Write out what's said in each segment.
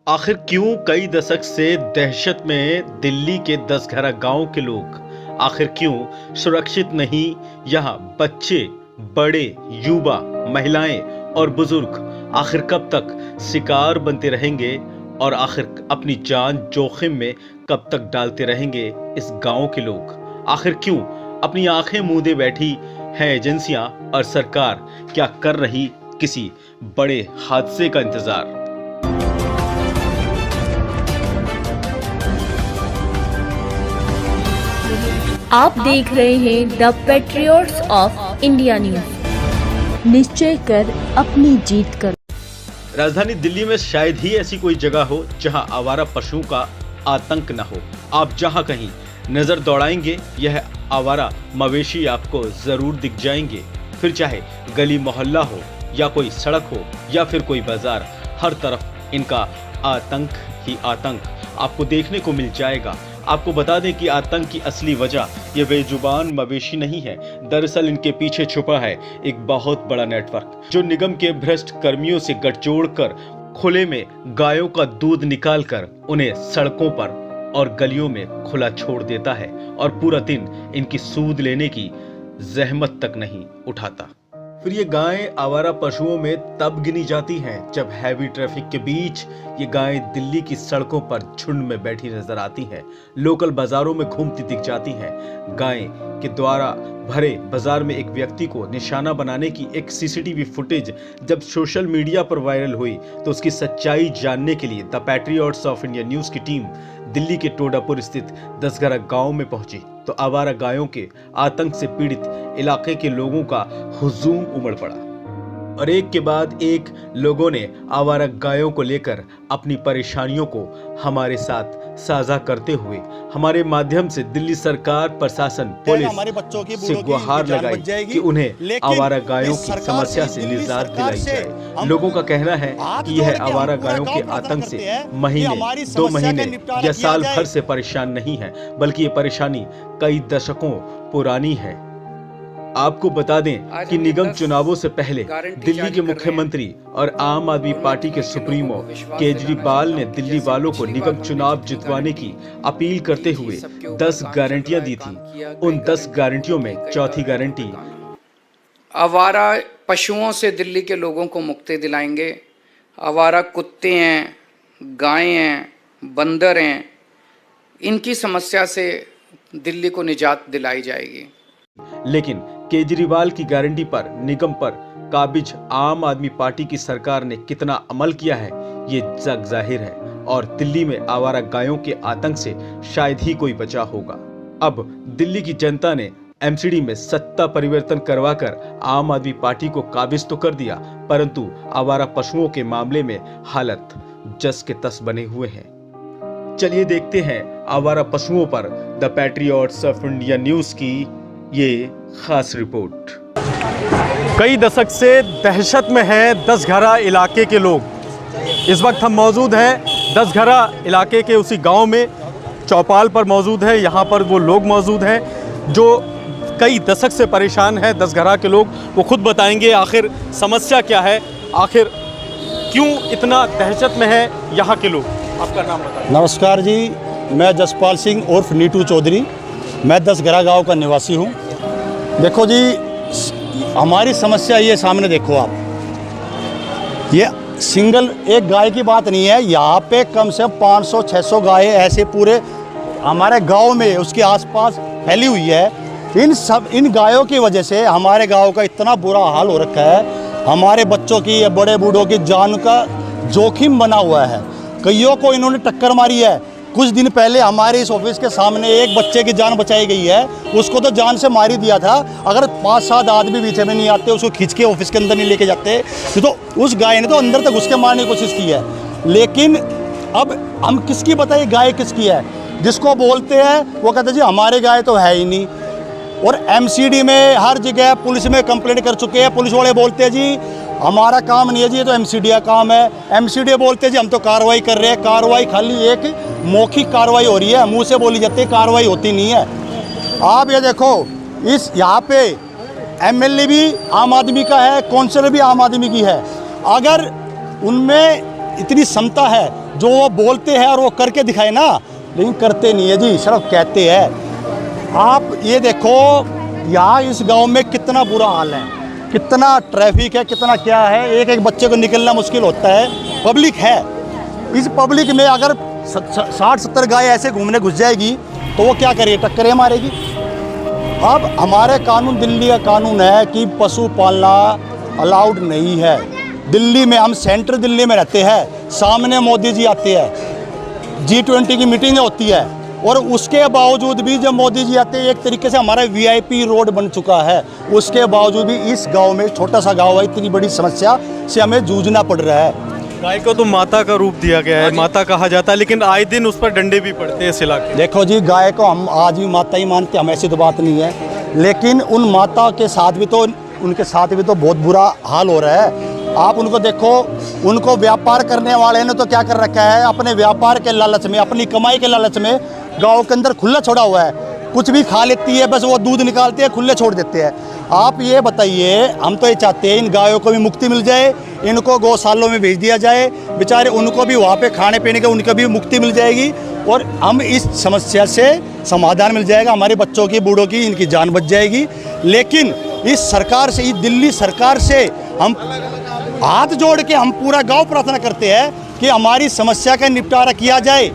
आखिर क्यों कई दशक से दहशत में दिल्ली के 10 गांव के लोग आखिर क्यों सुरक्षित नहीं। यहाँ बच्चे, बड़े, युवा, महिलाएं और बुजुर्ग आखिर कब तक शिकार बनते रहेंगे और आखिर अपनी जान जोखिम में कब तक डालते रहेंगे इस गांव के लोग। आखिर क्यों अपनी आंखें मूंदे बैठी हैं एजेंसियां और सरकार क्या कर रही किसी बड़े हादसे का इंतजार। आप देख रहे हैं the Patriots of India news. निश्चय कर अपनी जीत कर। राजधानी दिल्ली में शायद ही ऐसी कोई जगह हो जहां आवारा पशुओं का आतंक न हो। आप जहां कहीं नजर दौड़ाएंगे यह आवारा मवेशी आपको जरूर दिख जाएंगे। फिर चाहे गली मोहल्ला हो या कोई सड़क हो या फिर कोई बाजार, हर तरफ इनका आतंक ही आतंक आपको देखने को मिल जाएगा। आपको बता दें कि आतंक की असली वजह ये बेजुबान मवेशी नहीं है। दरअसल इनके पीछे छुपा है एक बहुत बड़ा नेटवर्क जो निगम के भ्रष्ट कर्मियों से गठजोड़ कर खुले में गायों का दूध निकालकर उन्हें सड़कों पर और गलियों में खुला छोड़ देता है और पूरा दिन इनकी सूद लेने की जहमत तक नहीं उठाता। फिर ये गायें आवारा पशुओं में तब गिनी जाती हैं जब हैवी ट्रैफिक के बीच ये गायें दिल्ली की सड़कों पर झुंड में बैठी नजर आती हैं, लोकल बाजारों में घूमती दिख जाती हैं। गायें के द्वारा भरे बाजार में एक व्यक्ति को निशाना बनाने की एक सीसीटीवी फुटेज जब सोशल मीडिया पर वायरल हुई तो उसकी सच्चाई जानने के लिए the Patriots of India news की टीम दिल्ली के टोडापुर स्थित 10 गांव में पहुंची तो आवारा गायों के आतंक से पीड़ित इलाके के लोगों का हुजूम उमड़ पड़ा और एक के बाद एक लोगों ने आवारा गायों को लेकर अपनी परेशानियों को हमारे साथ साझा करते हुए हमारे माध्यम से दिल्ली सरकार, प्रशासन, पुलिस से गुहार लगाई कि उन्हें आवारा गायों की समस्या से निजात दिलाई जाए। लोगों का कहना है कि यह आवारा गायों के आतंक से महीने, 2 महीने या साल भर से परेशान नहीं है, बल्कि ये परेशानी कई दशकों पुरानी है। आपको बता दें कि निगम चुनावों से पहले दिल्ली के मुख्यमंत्री और आम आदमी पार्टी के सुप्रीमो केजरीवाल ने दिल्ली वालों को निगम चुनाव जितवाने की अपील करते हुए 10 गारंटियां दी थी। उन 10 गारंटियों में चौथी गारंटी आवारा पशुओं से दिल्ली के लोगों को मुक्ति दिलाएंगे। आवारा कुत्ते हैं, गायें हैं, बंदर हैं, इनकी समस्या से दिल्ली को निजात दिलाई जाएगी। लेकिन केजरीवाल की गारंटी पर निगम पर काबिज आम आदमी पार्टी की सरकार ने कितना अमल किया है ये जग जाहिर है और दिल्ली में आवारा गायों के आतंक से शायद ही कोई बचा होगा। अब दिल्ली की जनता ने एमसीडी में सत्ता परिवर्तन करवाकर आम आदमी पार्टी को काबिज तो कर दिया, परंतु आवारा पशुओं के मामले में हालत जस के तस बने हुए हैं। चलिए देखते हैं आवारा पशुओं पर the Patriots of India news की ये खास रिपोर्ट। कई दशक से दहशत में हैं 10 इलाके के लोग। इस वक्त हम मौजूद हैं 10 इलाके के उसी गांव में, चौपाल पर मौजूद है। यहाँ पर वो लोग मौजूद हैं जो कई दशक से परेशान हैं। 10 के लोग वो खुद बताएंगे आखिर समस्या क्या है, आखिर क्यों इतना दहशत में है यहाँ के लोग। आपका नाम बताइए। नमस्कार जी, मैं जसपाल सिंह उर्फ नीटू चौधरी, मैं 10 गांव का निवासी हूँ। देखो जी, हमारी समस्या ये सामने देखो आप, ये सिंगल एक गाय की बात नहीं है। यहाँ पे कम से कम 500-600 गायें ऐसे पूरे हमारे गांव में उसके आसपास फैली हुई है। इन गायों की वजह से हमारे गांव का इतना बुरा हाल हो रखा है। हमारे बच्चों की या बड़े बूढ़ों की जान का जोखिम बना हुआ है। कईयों को इन्होंने टक्कर मारी है। कुछ दिन पहले हमारे इस ऑफिस के सामने एक बच्चे की जान बचाई गई है, उसको तो जान से मार ही दिया था। अगर 5-7 आदमी पीछे में नहीं आते, उसको खींच के ऑफिस के अंदर नहीं लेके जाते, तो उस गाय ने तो अंदर तक घुस के मारने की कोशिश की है। लेकिन अब हम किसकी बताइए गाय किसकी है? जिसको बोलते हैं वो कहते जी हमारे गाय तो है ही नहीं। और एमसीडी में हर जगह पुलिस में कंप्लेंट कर चुके हैं। पुलिस वाले बोलते हैं जी हमारा काम नहीं है जी, ये तो एमसीडी का काम है। एमसीडी बोलते हैं जी हम तो कार्रवाई कर रहे हैं। कार्रवाई खाली एक मौखिक कार्रवाई हो रही है, मुंह से बोली जाती है, कार्रवाई होती नहीं है। आप ये देखो, इस यहाँ पे एमएलए भी आम आदमी का है, काउंसिलर भी आम आदमी की है। अगर उनमें इतनी क्षमता है जो वो बोलते हैं और वो करके दिखाए ना, लेकिन करते नहीं है जी, सिर्फ कहते हैं। आप ये देखो यहाँ इस गांव में कितना बुरा हाल है, कितना ट्रैफिक है, कितना क्या है, एक एक बच्चे को निकलना मुश्किल होता है। पब्लिक है, इस पब्लिक में अगर 60-70 गाय ऐसे घूमने घुस जाएगी तो वो क्या करेगी, टक्करें मारेगी। अब हमारे कानून, दिल्ली का कानून है कि पशु पालना अलाउड नहीं है। दिल्ली में, हम सेंट्रल दिल्ली में रहते हैं, सामने मोदी जी आते हैं, G20 की मीटिंग होती है, और उसके बावजूद भी जब मोदी जी आते हैं, एक तरीके से हमारा VIP रोड बन चुका है, उसके बावजूद भी इस गांव में, छोटा सा गांव है, इतनी बड़ी समस्या से हमें जूझना पड़ रहा है। गाय को तो माता का रूप दिया गया है, माता कहा जाता है, लेकिन आए दिन उस पर डंडे भी पड़ते हैं इस इलाके। देखो जी, गाय को हम आज भी माता ही मानते हैं, हम, ऐसी तो बात नहीं है, लेकिन उन माता के साथ भी तो, उनके साथ भी तो बहुत बुरा हाल हो रहा है। आप उनको देखो, उनको व्यापार करने वाले ने तो क्या कर रखा है, अपने व्यापार के लालच में, अपनी कमाई के लालच में गांव के अंदर खुला छोड़ा हुआ है, कुछ भी खा लेती है, बस वो दूध निकालते हैं, खुले छोड़ देते हैं। आप ये बताइए, हम तो ये चाहते हैं इन गायों को भी मुक्ति मिल जाए, इनको गौशालों में भेज दिया जाए, बेचारे उनको भी वहाँ पे खाने पीने के, उनको भी मुक्ति मिल जाएगी, और हम इस समस्या से समाधान मिल जाएगा, हमारे बच्चों की, बूढ़ों की, इनकी जान बच जाएगी। लेकिन इस सरकार से, इस दिल्ली सरकार से हम हाथ जोड़ के, हम पूरा गांव प्रार्थना करते हैं कि हमारी समस्या का निपटारा किया जाए।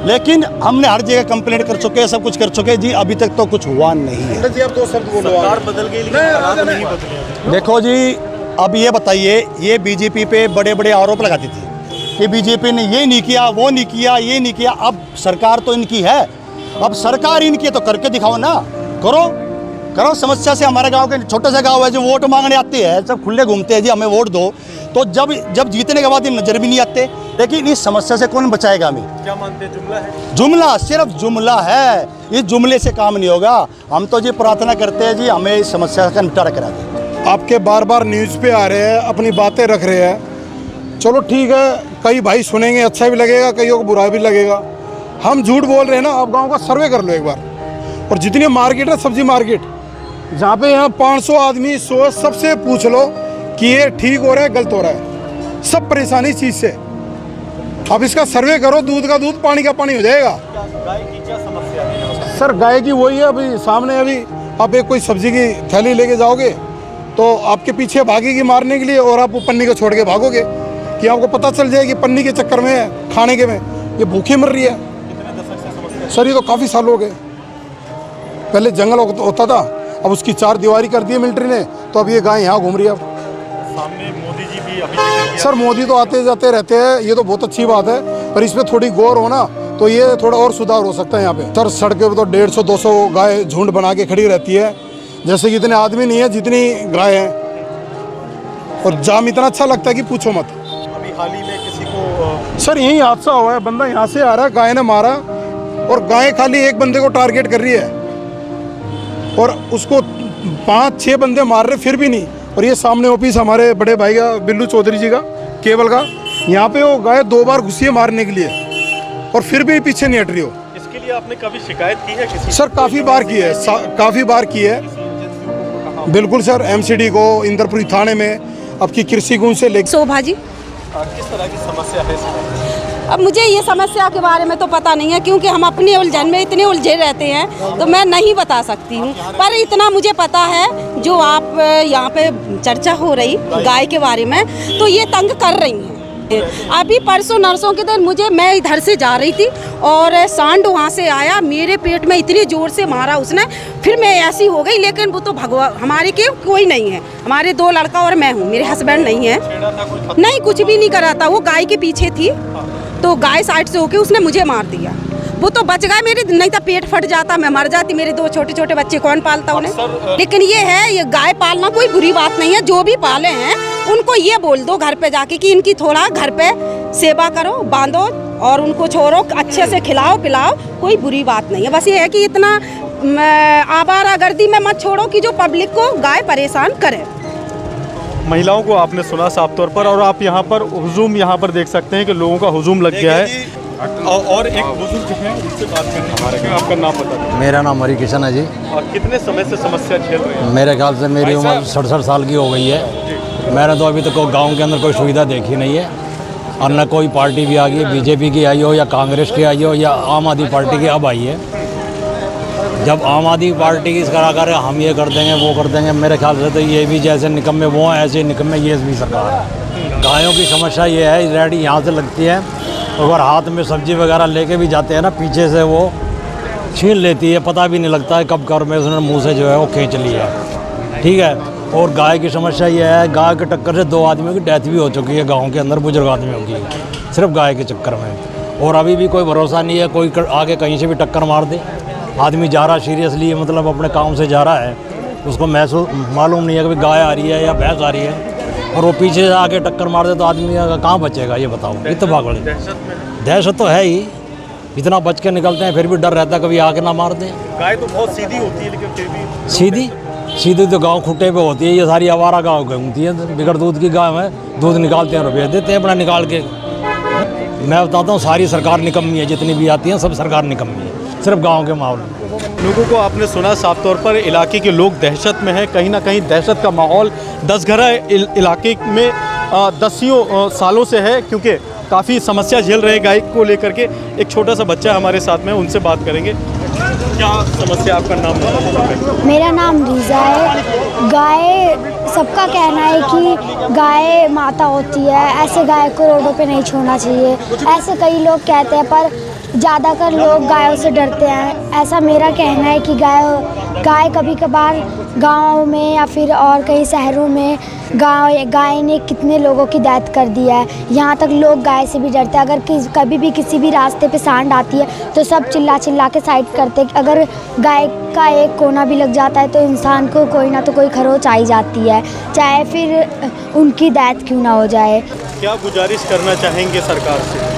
लेकिन हमने हर जगह कंप्लेंट कर चुके हैं, सब कुछ कर चुके हैं जी, अभी तक तो कुछ हुआ नहीं है। सरकार बदल गई लेकिन हालात नहीं बदले। देखो जी, अब ये बताइए, ये बीजेपी पे बड़े बड़े आरोप लगाती थी कि बीजेपी ने ये नहीं किया, वो नहीं किया, ये नहीं किया। अब सरकार तो इनकी है, अब सरकार इनकी है तो करके दिखाओ ना, करो करो। समस्या से, हमारे गांव के छोटा सा गांव है, जो वोट मांगने आते हैं, सब खुले घूमते हैं जी, हमें वोट दो, तो जब जीतने के बाद ये नजर भी नहीं आते। लेकिन इस समस्या से कौन बचाएगा हमें? क्या मानते हैं, जुमला है? जुमला, सिर्फ जुमला है, इस जुमले से काम नहीं होगा। हम तो जी प्रार्थना करते हैं जी, हमें इस समस्या का निपटारा करा दें। आपके बार बार न्यूज़ पे आ रहे हैं, अपनी बातें रख रहे हैं, चलो ठीक है, कई भाई सुनेंगे, अच्छा भी लगेगा, कईयों को बुरा भी लगेगा। हम झूठ बोल रहे हैं ना, आप गांव का सर्वे कर लो एक बार, और जितनी मार्केट है, सब्जी मार्केट, जहाँ पे यहाँ 500 आदमी 100 सबसे पूछ लो कि ये ठीक हो रहा है, गलत हो रहा है, सब परेशानी इस चीज़ से। आप इसका सर्वे करो, दूध का दूध, पानी का पानी हो जाएगा। गाय की क्या समस्या है? सर गाय की वही है, अभी सामने, अभी आप एक कोई सब्जी की थैली लेके जाओगे तो आपके पीछे भागेगी मारने के लिए, और आप वो पन्नी को छोड़ के भागोगे कि आपको पता चल जाए कि पन्नी के चक्कर में, खाने के में ये भूखे मर रही है। कितने दशक से समस्या? सर ये तो काफ़ी साल हो गए, पहले जंगल होता था, अब उसकी 4 दीवारी कर दी है मिलिट्री ने, तो अब ये गाय यहाँ घूम रही है। अब सामने मोदी जी भी अभी जिक्र किया। सर मोदी तो आते जाते रहते हैं, ये तो बहुत अच्छी बात है, पर इस पर थोड़ी गौर हो ना, तो ये थोड़ा और सुधार हो सकता है यहाँ पे। सर सड़कों पर तो 150-200 गाय झुंड बना के खड़ी रहती है, जैसे कि इतने आदमी नहीं है जितनी गाय हैं, और जाम इतना अच्छा लगता है कि पूछो मत। अभी हाल ही में किसी को सर यही हादसा हुआ है, बंदा यहाँ से आ रहा है, गाय ने मारा, और गाय खाली एक बंदे को टारगेट कर रही है, और उसको 5-6 बंदे मार रहे, फिर भी नहीं। और ये सामने ऑफिस हमारे बड़े भाई का, बिल्लू चौधरी जी का, केबल का, यहाँ पे वो गाय 2 बार घुसी है मारने के लिए, और फिर भी पीछे नहीं हट रही हो। इसके लिए आपने कभी शिकायत की है किसी? सर काफ़ी बार की है, काफ़ी बार की है, बिल्कुल सर, MCD को, इंद्रपुरी थाने में, आपकी कृषि गुण से लेकर। शोभा जी, किस तरह की समस्या है इसमें? अब मुझे ये समस्या के बारे में तो पता नहीं है, क्योंकि हम अपनी उलझन में इतने उलझे रहते हैं, तो मैं नहीं बता सकती हूँ। पर इतना मुझे पता है, जो आप यहाँ पे चर्चा हो रही गाय के बारे में, तो ये तंग कर रही हैं। अभी परसों नरसों के दिन मैं इधर से जा रही थी, और सांड वहाँ से आया, मेरे पेट में इतनी ज़ोर से मारा उसने, फिर मैं ऐसी हो गई। लेकिन वो तो भगवान, हमारे के कोई नहीं है, हमारे 2 लड़का और मैं हूँ, मेरे हस्बैंड नहीं है। नहीं, कुछ भी नहीं करा था, वो गाय के पीछे थी, तो गाय साइड से होके उसने मुझे मार दिया। वो तो बच गए मेरे, नहीं तो पेट फट जाता, मैं मर जाती। मेरे 2 छोटे छोटे बच्चे, कौन पालता उन्हें? लेकिन ये है, ये गाय पालना कोई बुरी बात नहीं है। जो भी पाले हैं उनको ये बोल दो घर पे जाके कि इनकी थोड़ा घर पे सेवा करो, बांधो, और उनको छोड़ो, अच्छे से खिलाओ पिलाओ, कोई बुरी बात नहीं है। बस ये है कि इतना आवारागर्दी में मत छोड़ो कि जो पब्लिक को गाय परेशान करे। महिलाओं को आपने सुना साफ तौर पर, और आप यहाँ पर हुजूम यहाँ पर देख सकते हैं कि लोगों का हुजूम लग गया है। और एक बुजुर्ग हैं, उनसे बात करेंगे। आपका नाम बता। मेरा नाम हरी किशन है जी। और कितने समय से समस्या झेल रहे हैं? मेरे ख्याल से मेरी उम्र 67 साल की हो गई है। मैंने तो अभी तक गांव के अंदर कोई सुविधा देखी नहीं है। और न कोई पार्टी भी आ गई, बीजेपी की आई हो या कांग्रेस की आई हो या आम आदमी पार्टी की अब आई है। जब आम आदमी पार्टी की करा कर हम ये कर देंगे वो कर देंगे, मेरे ख्याल से तो ये भी जैसे निकम्मे वो हैं ऐसे निकम्मे ये भी सरकार है। गायों की समस्या ये है, रेडी यहाँ से लगती है, अगर हाथ में सब्जी वगैरह लेके भी जाते हैं ना, पीछे से वो छीन लेती है, पता भी नहीं लगता है कब कर में उसने मुँह से जो है वो खींच ली है। ठीक है। और गाय की समस्या ये है, गाय के टक्कर से 2 आदमियों की डेथ भी हो चुकी है गाँव के अंदर, बुजुर्ग आदमियों की, सिर्फ गाय के चक्कर में। और अभी भी कोई भरोसा नहीं है, कोई आगे कहीं से भी टक्कर मार दे। आदमी जा रहा सीरियसली, मतलब अपने काम से जा रहा है, उसको महसूस मालूम नहीं है कि गाय आ रही है या भैंस आ रही है, और वो पीछे से आके टक्कर मार दे तो आदमी कहाँ बचेगा ये बताओ। इत्तेफाक वाली दहशत तो है ही, इतना बच के निकलते हैं फिर भी डर रहता है कभी आके ना मार दें। गाय तो बहुत सीधी होती है लेकिन फिर भी सीधी तो गांव खुट्टे पे होती है, ये सारी आवारा गाँव घूमती है, बिगड़ दूध की गाय है, दूध निकालते हैं रुपये देते हैं अपना निकाल के। मैं बताता हूँ सारी सरकार निकम्मी है, जितनी भी आती हैं सब सरकार निकम्मी है, सिर्फ गाँव के मामले में। लोगों को आपने सुना, साफ तौर पर इलाके के लोग दहशत में हैं, कहीं ना कहीं दहशत का माहौल दसघरा इलाके में दसियों सालों से है, क्योंकि काफ़ी समस्या झेल रहे हैं गाय को लेकर के। एक छोटा सा बच्चा हमारे साथ में, उनसे बात करेंगे। क्या समस्या, आपका नाम? मेरा नाम रीज़ा है। गाय, सबका कहना है कि गाय माता होती है, ऐसे गाय को रोडों पे नहीं छोड़ना चाहिए, ऐसे कई लोग कहते हैं, पर ज़्यादातर लोग गायों से डरते हैं। ऐसा मेरा कहना है कि गाय कभी कभार गाँव में या फिर और कई शहरों में गाय ने कितने लोगों की डेथ कर दी है। यहाँ तक लोग गाय से भी डरते हैं। अगर कभी भी किसी भी रास्ते पे सांड आती है तो सब चिल्ला के साइड करते हैं। अगर गाय का एक कोना भी लग जाता है तो इंसान को कोई ना तो कोई खरोच आई जाती है, चाहे फिर उनकी डेथ क्यों ना हो जाए। क्या गुजारिश करना चाहेंगे सरकार से?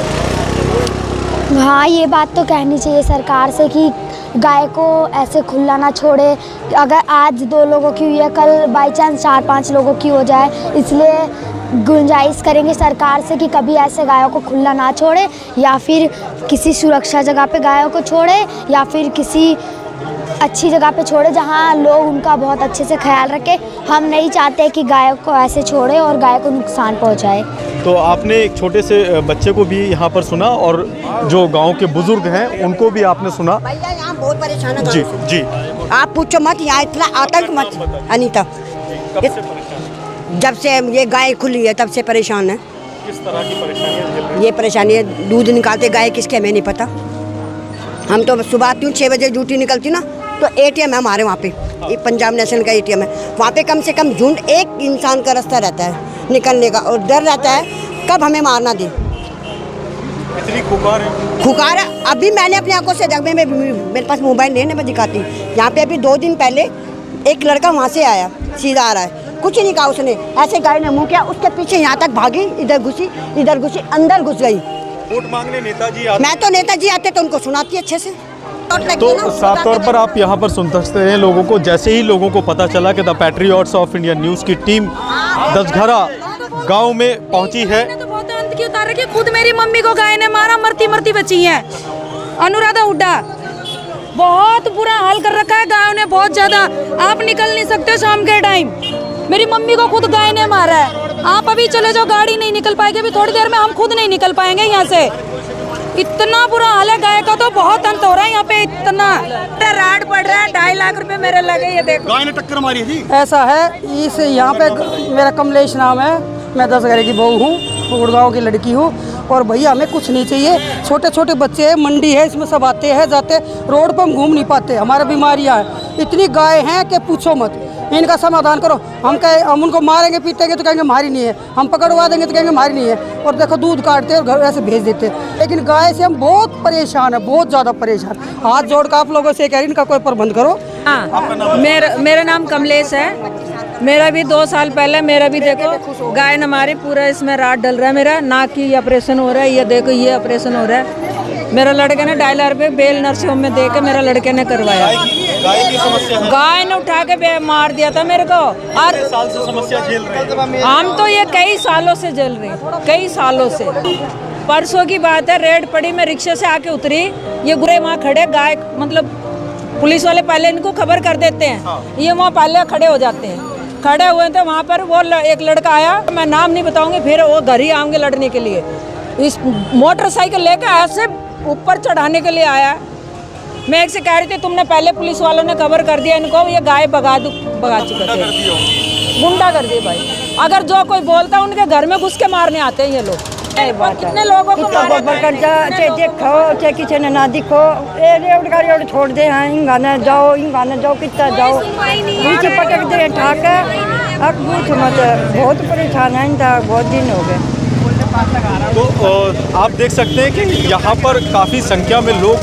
हाँ, ये बात तो कहनी चाहिए सरकार से कि गाय को ऐसे खुला ना छोड़े। अगर आज 2 लोगों की हुई है, कल बाई चांस 4-5 लोगों की हो जाए, इसलिए गुंजाइश करेंगे सरकार से कि कभी ऐसे गायों को खुला ना छोड़े, या फिर किसी सुरक्षा जगह पे गायों को छोड़े, या फिर किसी अच्छी जगह पे छोड़े जहाँ लोग उनका बहुत अच्छे से ख्याल रखें। हम नहीं चाहते कि गायों को ऐसे छोड़े और गाय को नुकसान पहुँचाए। तो आपने एक छोटे से बच्चे को भी यहाँ पर सुना, और जो गांव के बुजुर्ग हैं उनको भी आपने सुना। भैया यहाँ बहुत परेशान है। जी जी, आप पूछो मत, यहाँ इतना आतंक मत। अनीता, जब से ये गाय खुली है तब से परेशान है। किस तरह की परेशानी? ये परेशानी है, दूध निकालते गाय किसके हमें नहीं पता। हम तो सुबह आती हूँ 6 बजे ड्यूटी निकलती ना, तो ATM है हमारे वहाँ पे, ये पंजाब नेशनल का ATM है, वहाँ पे कम से कम झुंड एक इंसान का रास्ता रहता है निकलने का, और डर रहता है कब हमें मारना दे। इतनी खुकार है? खुकार है। अभी मैंने अपनी आंखों से देखा, मेरे पास मोबाइल नहीं है, मैं दिखाती। यहाँ पे अभी 2 दिन पहले एक लड़का वहाँ से आया, सीधा आ रहा है, कुछ नहीं कहा उसने, ऐसे गाय ने मुँह किया, उसके पीछे यहाँ तक भागी, इधर घुसी, अंदर घुस गई। वोट मांगने नेताजी आते? मैं तो नेताजी आते तो उनको सुनाती अच्छे से। तो साफ तौर पर आप यहाँ पर सुन सकते हैं लोगों को, जैसे ही लोगों को पता चला कि the Patriots of India news की टीम दसघरा गांव में पहुंची है। तो बहुत अंत की उतार रखी, खुद मेरी मम्मी को गाय ने मारा, मरती बची है। अनुराधा हुड्डा, बहुत बुरा हाल कर रखा है गायों ने, बहुत ज्यादा। आप निकल नहीं सकते शाम के टाइम, मेरी मम्मी को खुद गाय ने मारा है। आप अभी चले जाओ, गाड़ी नहीं निकल पाएगी, अभी थोड़ी देर में हम खुद नहीं निकल पाएंगे यहाँ से। इतना बुरा हाल है गाय का, तो बहुत अंत हो रहा है यहाँ पे। इतना राड पड़ रहा है, 2.5 लाख रुपए मेरे लगे, ये देखो। गाय ने टक्कर मारी थी? ऐसा है, इस यहाँ पे मेरा कमलेश नाम है, मैं 10 घर की बहू हूँ, गुड़गांव की लड़की हूँ। और भैया हमें कुछ नहीं चाहिए, छोटे छोटे बच्चे हैं, मंडी है, इसमें सब आते हैं जाते, रोड पर हम घूम नहीं पाते, हमारे बीमारियाँ हैं, इतनी गाय हैं कि पूछो मत। इनका समाधान करो। हम उनको मारेंगे पीटेंगे तो कहेंगे हमारी नहीं है, हम पकड़वा देंगे तो कहेंगे हमारी नहीं है, और देखो दूध काटते हैं और घर ऐसे भेज देते हैं। लेकिन गाय से हम बहुत परेशान है, बहुत ज़्यादा परेशान। हाथ जोड़ कर आप लोगों से कह रही इनका कोई प्रबंध करो। हाँ, मेरा नाम कमलेश है। मेरा भी 2 साल पहले, मेरा भी देखो गाय ने मारी, पूरा इसमें रात डल रहा है, मेरा नाक की ऑपरेशन हो रहा है, ये देखो ये ऑपरेशन हो रहा है। मेरा लड़के ने 2.5 लाख रुपए बेल नर्सिंग होम में दे के मेरा लड़के ने करवाया। गाय की समस्या है? गाय ने उठा के मार दिया था मेरे को। और साल से समस्या झेल रहे हैं? हम तो ये कई सालों से झेल रहे हैं, कई सालों से। परसों की बात है, रेड पड़ी, मैं रिक्शे से आके उतरी, ये गुरे वहाँ खड़े, गाय मतलब पुलिस वाले पहले इनको खबर कर देते हैं, ये वहाँ पहले खड़े हो जाते हैं। खड़े हुए थे वहाँ पर, वो एक लड़का आया, मैं नाम नहीं बताऊंगी, फिर वो घर ही आएंगे लड़ने के लिए। इस मोटरसाइकिल लेकर ऐसे ऊपर चढ़ाने के लिए आया। मैं एक से कह रही थी तुमने पहले पुलिस वालों ने कवर कर दिया इनको, ये गाय भगा चुके थे, गुंडा कर दिए भाई। अगर जो कोई बोलता उनके घर में घुस के मारने आते हैं ये लोग। कितने लोगों को देखो चाहे किसी ने ना दिखो रोड छोड़ दे हैं, इंगाने जाओ कितना जाओ, नीचे पटक दे ठाक बहुत परेशान है, बहुत दिन हो गए। तो आप देख सकते हैं कि यहाँ पर काफ़ी संख्या में लोग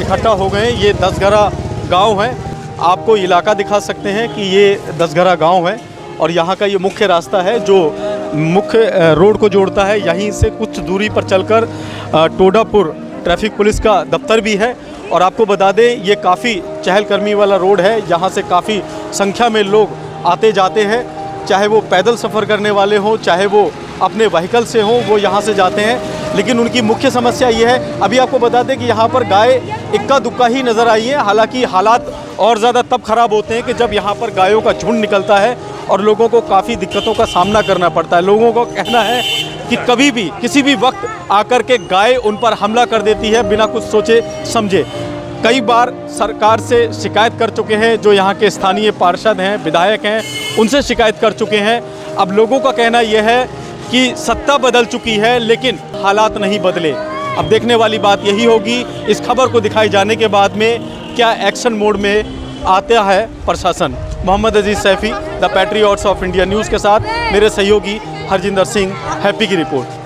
इकट्ठा हो गए हैं। ये दसघरा गांव है, आपको इलाका दिखा सकते हैं कि ये दसघरा गांव है और यहाँ का ये मुख्य रास्ता है जो मुख्य रोड को जोड़ता है। यहीं से कुछ दूरी पर चलकर टोडापुर ट्रैफिक पुलिस का दफ्तर भी है। और आपको बता दें ये काफ़ी चहलकदमी वाला रोड है, यहाँ से काफ़ी संख्या में लोग आते जाते हैं, चाहे वो पैदल सफ़र करने वाले हों, चाहे वो अपने व्हीकल से हों, वो यहाँ से जाते हैं। लेकिन उनकी मुख्य समस्या ये है, अभी आपको बता दें कि यहाँ पर गाय इक्का दुक्का ही नज़र आई है। हालांकि हालात और ज़्यादा तब ख़राब होते हैं कि जब यहाँ पर गायों का झुंड निकलता है और लोगों को काफ़ी दिक्कतों का सामना करना पड़ता है। लोगों का कहना है कि कभी भी किसी भी वक्त आकर के गाय उन पर हमला कर देती है बिना कुछ सोचे समझे। कई बार सरकार से शिकायत कर चुके हैं, जो यहाँ के स्थानीय पार्षद हैं, विधायक हैं, उनसे शिकायत कर चुके हैं। अब लोगों का कहना यह है कि सत्ता बदल चुकी है लेकिन हालात नहीं बदले। अब देखने वाली बात यही होगी इस खबर को दिखाए जाने के बाद में क्या एक्शन मोड में आता है प्रशासन। Mohammad Aziz Saifi, the Patriots of India News के साथ मेरे सहयोगी हरजिंदर सिंह, हैप्पी की रिपोर्ट।